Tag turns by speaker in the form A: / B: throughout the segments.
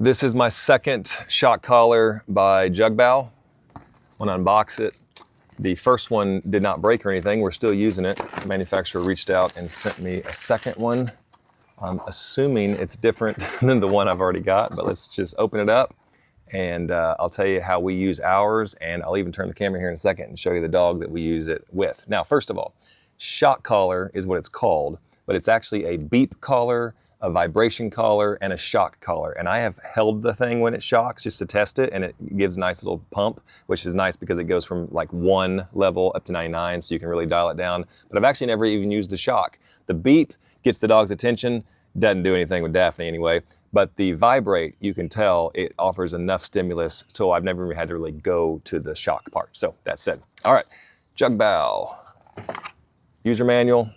A: This is my second shock collar by Jugbow. When I unbox it, the first one did not break or anything. We're still using it. The manufacturer reached out and sent me a second one. I'm assuming it's different than the one I've already got, but let's just open it up and I'll tell you how we use ours, and I'll even turn the camera here in a second and show you the dog that we use it with. Now, first of all, shock collar is what it's called, but it's actually a beep collar, a vibration collar, and a shock collar. And I have held the thing when it shocks just to test it, and it gives a nice little pump, which is nice because it goes from like 1 level up to 99, so you can really dial it down. But I've actually never even used the shock. The beep gets the dog's attention, doesn't do anything with Daphne anyway, but the vibrate, you can tell it offers enough stimulus, so I've never even had to really go to the shock part. So that said, all right, Jugbow, user manual.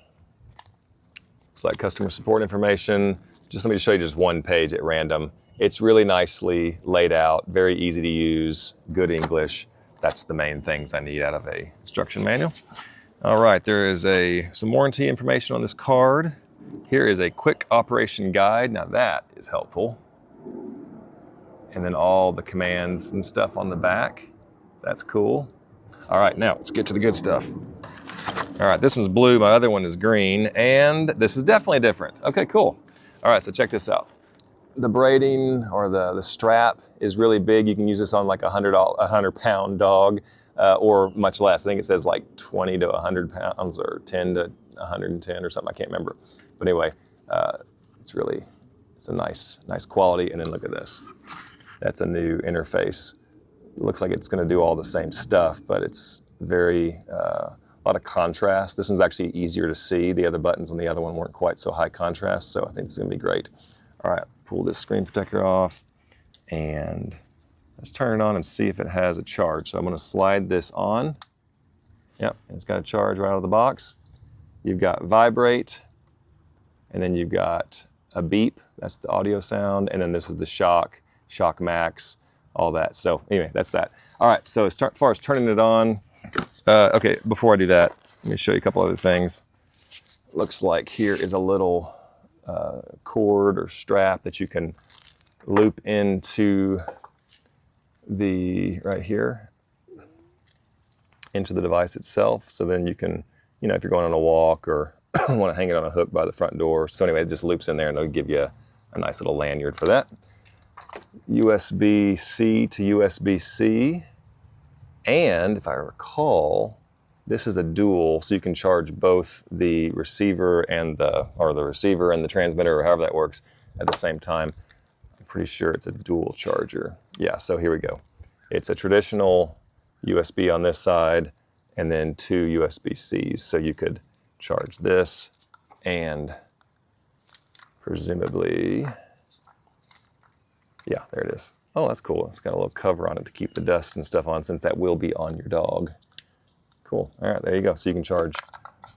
A: It's like customer support information. Just let me show you just one page at random. It's really nicely laid out, very easy to use, good English. That's the main things I need out of a instruction manual. All right, there is some warranty information on this card. Here is a quick operation guide. Now that is helpful. And then all the commands and stuff on the back. That's cool. All right, now let's get to the good stuff. All right, this one's blue, my other one is green, and this is definitely different. Okay, cool. All right, so check this out. The braiding or the strap is really big. You can use this on like a 100-pound dog or much less. I think it says like 20 to 100 pounds or 10 to 110 or something, I can't remember. But anyway, it's a nice quality. And then look at this. That's a new interface. It looks like it's gonna do all the same stuff, but it's very, a lot of contrast. This one's actually easier to see. The other buttons on the other one weren't quite so high contrast, so I think it's gonna be great. All right, pull this screen protector off and let's turn it on and see if it has a charge. So I'm gonna slide this on. Yep, it's got a charge right out of the box. You've got vibrate, and then you've got a beep, that's the audio sound, and then this is the shock max, all that. So anyway, that's that. All right, so as far as turning it on, okay, before I do that, let me show you a couple other things. Looks like here is a little cord or strap that you can loop into right here, into the device itself. So then you can, if you're going on a walk or want to hang it on a hook by the front door. So anyway, it just loops in there and it'll give you a nice little lanyard for that. USB-C to USB-C. And if I recall, this is a dual, so you can charge both the receiver and the transmitter, or however that works, at the same time. I'm pretty sure it's a dual charger. Yeah, so here we go. It's a traditional USB on this side, and then 2 USB-Cs. So you could charge this and presumably, yeah, there it is. Oh, that's cool. It's got a little cover on it to keep the dust and stuff on, since that will be on your dog. Cool. All right, there you go. So you can charge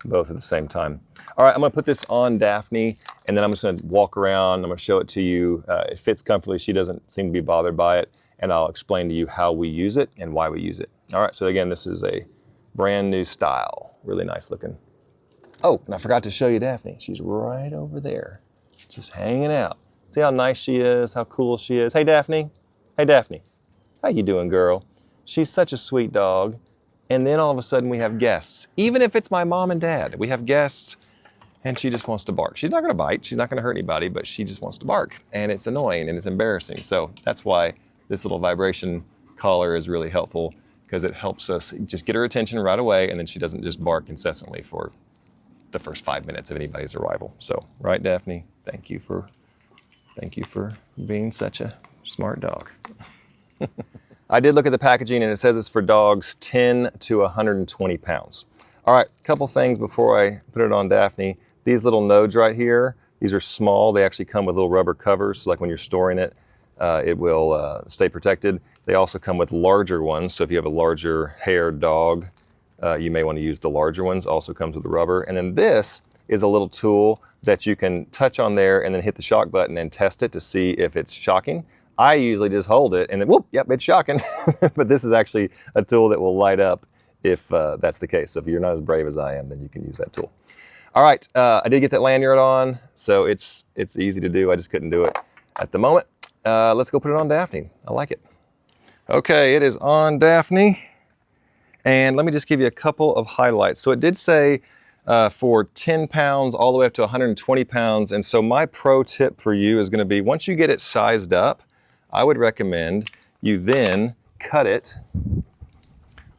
A: both at the same time. All right, I'm gonna put this on Daphne, and then I'm just gonna walk around. I'm gonna show it to you. It fits comfortably. She doesn't seem to be bothered by it, and I'll explain to you how we use it and why we use it. All right, so again, this is a brand new style. Really nice looking. Oh, and I forgot to show you Daphne. She's right over there, just hanging out. See how nice she is, how cool she is. Hey, Daphne. Hey, Daphne. How you doing, girl? She's such a sweet dog. And then all of a sudden we have guests. Even if it's my mom and dad, we have guests and she just wants to bark. She's not gonna bite, she's not gonna hurt anybody, but she just wants to bark. And it's annoying and it's embarrassing. So that's why this little vibration collar is really helpful, because it helps us just get her attention right away, and then she doesn't just bark incessantly for the first 5 minutes of anybody's arrival. So, right, Daphne? Thank you for being such a smart dog. I did look at the packaging, and it says it's for dogs 10 to 120 pounds. All right, a couple things before I put it on Daphne. These little nodes right here, these are small. They actually come with little rubber covers, so like when you're storing it, it will stay protected. They also come with larger ones, so if you have a larger haired dog, you may want to use the larger ones. Also comes with the rubber. And then this is a little tool that you can touch on there and then hit the shock button and test it to see if it's shocking. I usually just hold it and then whoop, yep, it's shocking. But this is actually a tool that will light up if that's the case. So if you're not as brave as I am, then you can use that tool. All right, I did get that lanyard on, so it's easy to do. I just couldn't do it at the moment. let's go put it on Daphne. I like it. Okay, it is on Daphne. And let me just give you a couple of highlights. So it did say for 10 pounds all the way up to 120 pounds. And so my pro tip for you is going to be, once you get it sized up, I would recommend you then cut it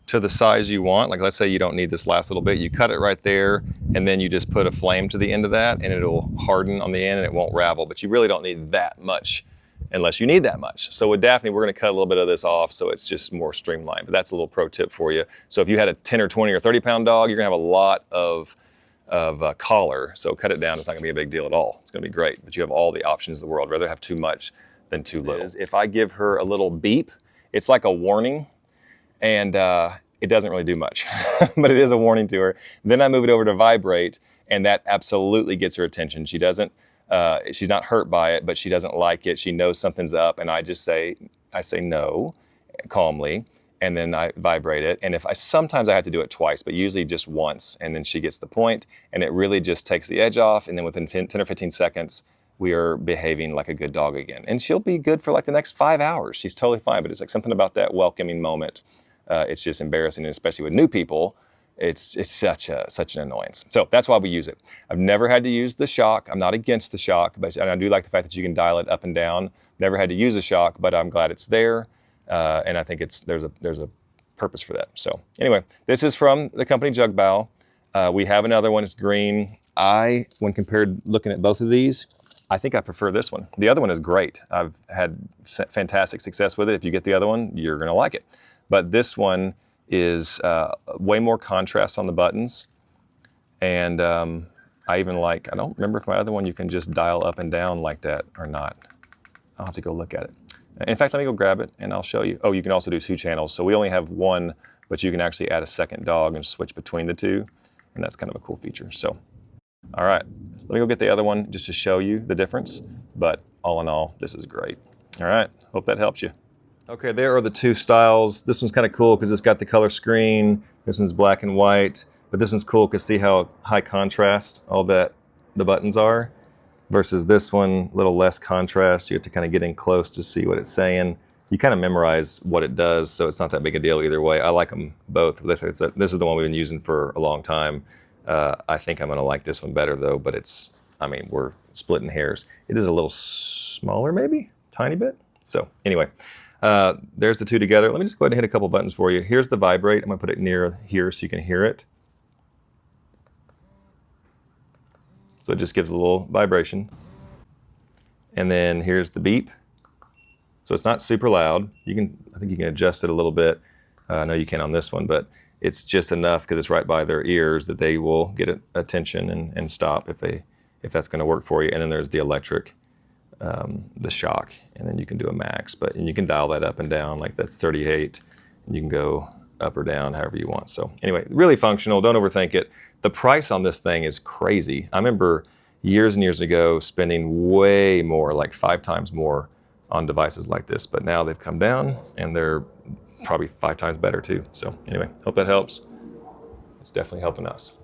A: to the size you want. Like, let's say you don't need this last little bit, you cut it right there, and then you just put a flame to the end of that, and it'll harden on the end and it won't ravel. But you really don't need that much unless you need that much. So with Daphne, we're going to cut a little bit of this off so it's just more streamlined. But that's a little pro tip for you. So if you had a 10 or 20 or 30 pound dog, you're going to have a lot of collar. So cut it down. It's not going to be a big deal at all. It's going to be great. But you have all the options in the world. I'd rather have too much than too little. If I give her a little beep, it's like a warning. And it doesn't really do much, but it is a warning to her. Then I move it over to vibrate, and that absolutely gets her attention. She doesn't, she's not hurt by it, but she doesn't like it. She knows something's up, and I say no, calmly, and then I vibrate it. And sometimes I have to do it twice, but usually just once, and then she gets the point, and it really just takes the edge off, and then within 10 or 15 seconds, we are behaving like a good dog again. And she'll be good for like the next 5 hours. She's totally fine, but it's like something about that welcoming moment. It's just embarrassing, and especially with new people, it's such an annoyance. So that's why we use it. I've never had to use the shock. I'm not against the shock, but I do like the fact that you can dial it up and down. Never had to use a shock, but I'm glad it's there, and I think there's a purpose for that. So anyway, this is from the company Jugbow. We have another one. It's green. When looking at both of these, I think I prefer this one. The other one is great. I've had fantastic success with it. If you get the other one, you're going to like it. But this one is way more contrast on the buttons. And I don't remember if my other one you can just dial up and down like that or not. I'll have to go look at it. In fact, let me go grab it and I'll show you. Oh, you can also do 2 channels. So we only have one, but you can actually add a second dog and switch between the 2. And that's kind of a cool feature. So, all right, let me go get the other one just to show you the difference. But all in all, this is great. All right, hope that helps you. Okay, there are the 2 styles. This one's kind of cool because it's got the color screen. This one's black and white, but this one's cool because see how high contrast all that the buttons are versus this one, a little less contrast. You have to kind of get in close to see what it's saying. You kind of memorize what it does, so it's not that big a deal either way. I like them both. This is the one we've been using for a long time. I think I'm gonna like this one better though, but we're splitting hairs. It is a little smaller maybe, tiny bit. So anyway. There's the 2 together. Let me just go ahead and hit a couple buttons for you. Here's the vibrate. I'm going to put it near here so you can hear it. So it just gives a little vibration. And then here's the beep. So it's not super loud. I think you can adjust it a little bit. I know you can on this one, but it's just enough because it's right by their ears that they will get attention and stop if that's going to work for you. And then there's the electric. The shock, and then you can do a max, and you can dial that up and down, like that's 38, and you can go up or down however you want. So anyway, really functional, don't overthink it. The price on this thing is crazy. I remember years and years ago spending way more, like 5 times more on devices like this, but now they've come down and they're probably 5 times better too. So anyway, hope that helps. It's definitely helping us.